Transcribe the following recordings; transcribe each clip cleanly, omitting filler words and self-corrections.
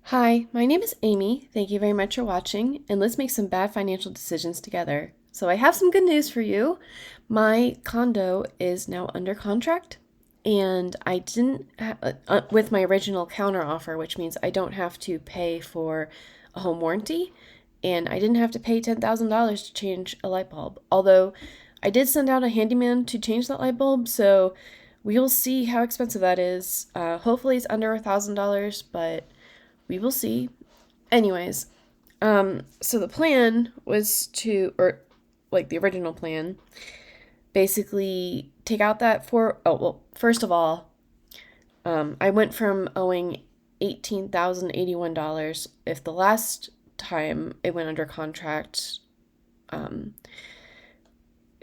Hi, my name is Amy. Thank you very much for watching, and let's make some bad financial decisions together. So, I have some good news for you. My condo is now under contract, and I didn't, with my original counter offer, which means I don't have to pay for a home warranty, and I didn't have to pay $10,000 to change a light bulb. Although I did send out a handyman to change that light bulb, so we'll see how expensive that is. Hopefully, it's under $1,000, but we will see. Anyways, so the plan was to, or like the original plan, basically take out that first of all, I went from owing $18,081 if the last time it went under contract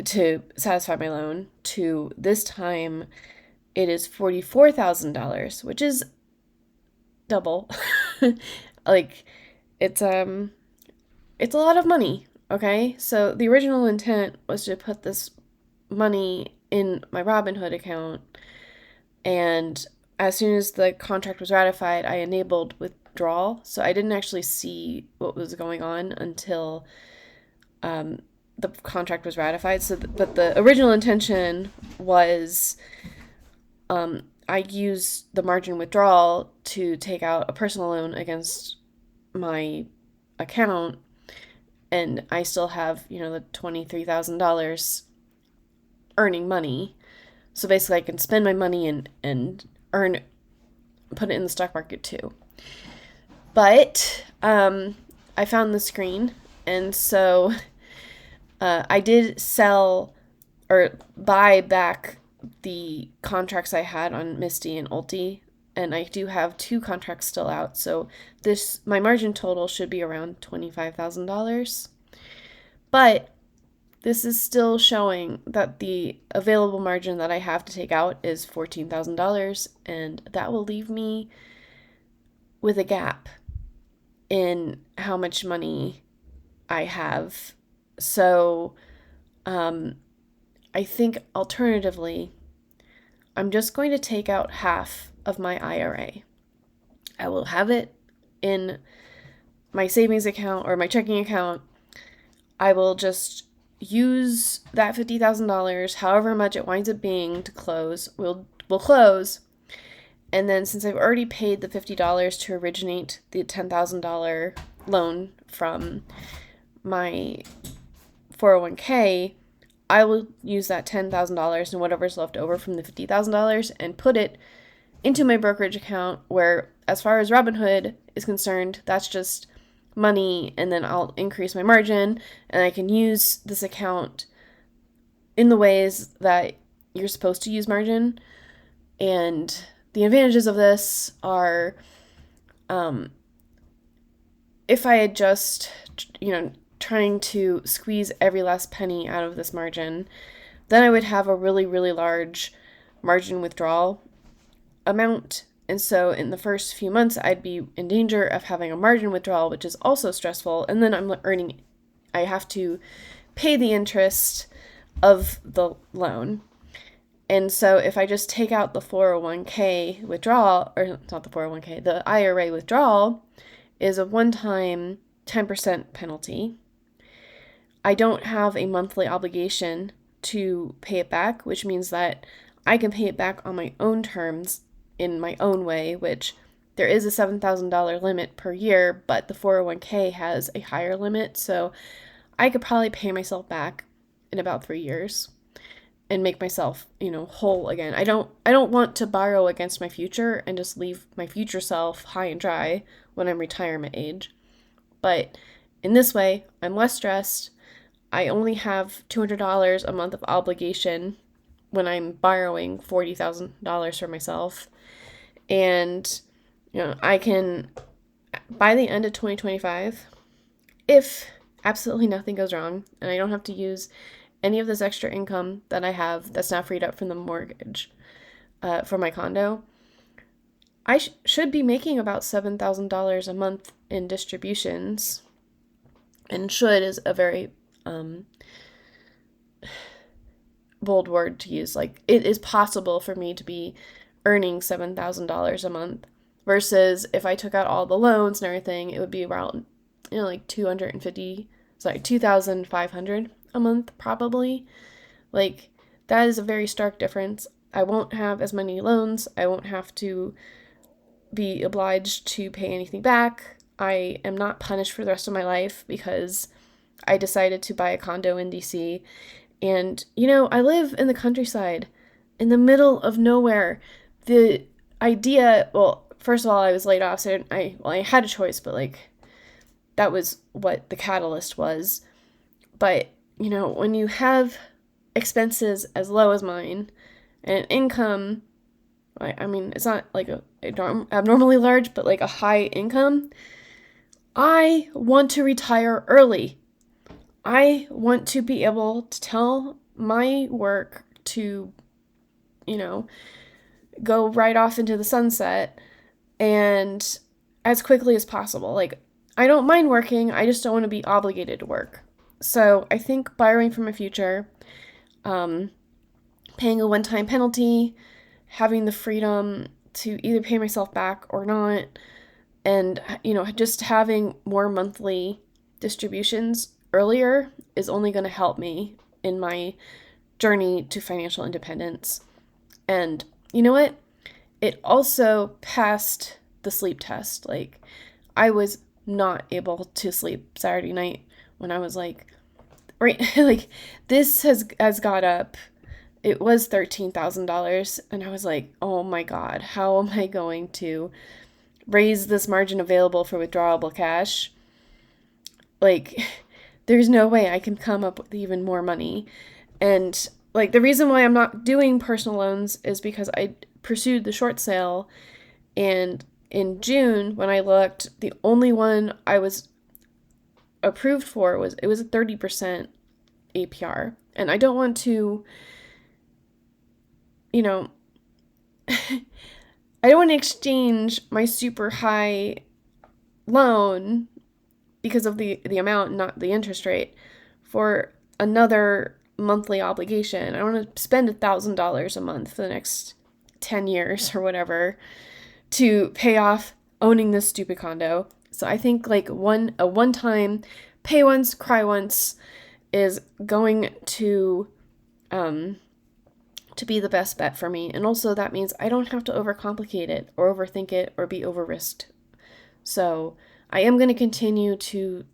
to satisfy my loan to this time it is $44,000, which is double. Like it's a lot of money, okay? So the original intent was to put this money in my Robinhood account, and as soon as the contract was ratified, I enabled withdrawal. So I didn't actually see what was going on until the contract was ratified. But the original intention was I used the margin withdrawal to take out a personal loan against my account, and I still have, the $23,000 earning money. So basically, I can spend my money and put it in the stock market too. But I found the screen, and so I did sell or buy back the contracts I had on Misty and Ulti, and I do have two contracts still out. So my margin total should be around $25,000. But this is still showing that the available margin that I have to take out is $14,000, and that will leave me with a gap in how much money I have. So, I think alternatively, I'm just going to take out half of my IRA. I will have it in my savings account or my checking account. I will just use that $50,000, however much it winds up being, to close. We'll close. And then since I've already paid the $50 to originate the $10,000 loan from my 401k, I will use that $10,000 and whatever's left over from the $50,000 and put it into my brokerage account, where, as far as Robinhood is concerned, that's just money, and then I'll increase my margin, and I can use this account in the ways that you're supposed to use margin. And the advantages of this are, if I had just, trying to squeeze every last penny out of this margin, then I would have a really, really large margin withdrawal amount. And so in the first few months, I'd be in danger of having a margin withdrawal, which is also stressful. And then I have to pay the interest of the loan. And so if I just take out the 401k withdrawal, or not the 401k, the IRA withdrawal is a one-time 10% penalty. I don't have a monthly obligation to pay it back, which means that I can pay it back on my own terms in my own way, which there is a $7,000 limit per year, but the 401k has a higher limit, so I could probably pay myself back in about 3 years and make myself, whole again. I don't want to borrow against my future and just leave my future self high and dry when I'm retirement age. But in this way, I'm less stressed. I only have $200 a month of obligation when I'm borrowing $40,000 for myself. And, I can, by the end of 2025, if absolutely nothing goes wrong and I don't have to use any of this extra income that I have that's now freed up from the mortgage for my condo, I should be making about $7,000 a month in distributions. And should is a very bold word to use. Like, it is possible for me to be earning $7,000 a month versus if I took out all the loans and everything, it would be around, like 2,500 a month probably. Like, that is a very stark difference. I won't have as many loans. I won't have to be obliged to pay anything back. I am not punished for the rest of my life because I decided to buy a condo in DC. And, I live in the countryside, in the middle of nowhere. The idea, well, first of all, I was laid off, so I had a choice, but like, that was what the catalyst was. But, when you have expenses as low as mine and an income, I mean, it's not like abnormally large, but like a high income, I want to retire early. I want to be able to tell my work to, go right off into the sunset and as quickly as possible. Like, I don't mind working, I just don't want to be obligated to work. So I think borrowing from my future, paying a one-time penalty, having the freedom to either pay myself back or not, and, just having more monthly distributions earlier is only going to help me in my journey to financial independence. And you know what? It also passed the sleep test. Like, I was not able to sleep Saturday night when I was like, right, like, this has got up. It was $13,000, and I was like, oh my God, how am I going to raise this margin available for withdrawable cash? Like, there's no way I can come up with even more money. And like, the reason why I'm not doing personal loans is because I pursued the short sale, and in June when I looked, the only one I was approved for was a 30% APR. And I don't want to, I don't want to exchange my super high loan because of the amount, not the interest rate, for another monthly obligation. I don't want to spend $1,000 a month for the next 10 years or whatever to pay off owning this stupid condo. So I think like a one-time pay once, cry once is going to be the best bet for me. And also that means I don't have to overcomplicate it or overthink it or be over-risked. So I am going to continue to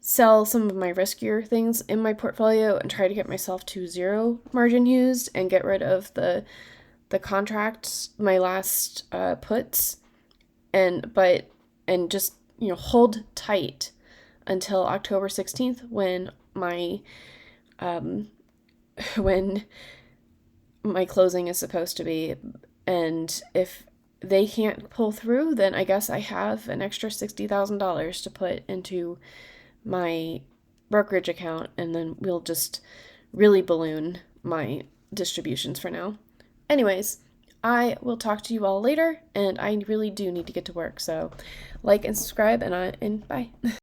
sell some of my riskier things in my portfolio and try to get myself to zero margin used and get rid of the contracts, my last puts, and just hold tight until October 16th when my when my closing is supposed to be. And if they can't pull through, then I guess I have an extra $60,000 to put into my brokerage account, and then we'll just really balloon my distributions for now. Anyways, I will talk to you all later, and I really do need to get to work, so like and subscribe, and bye.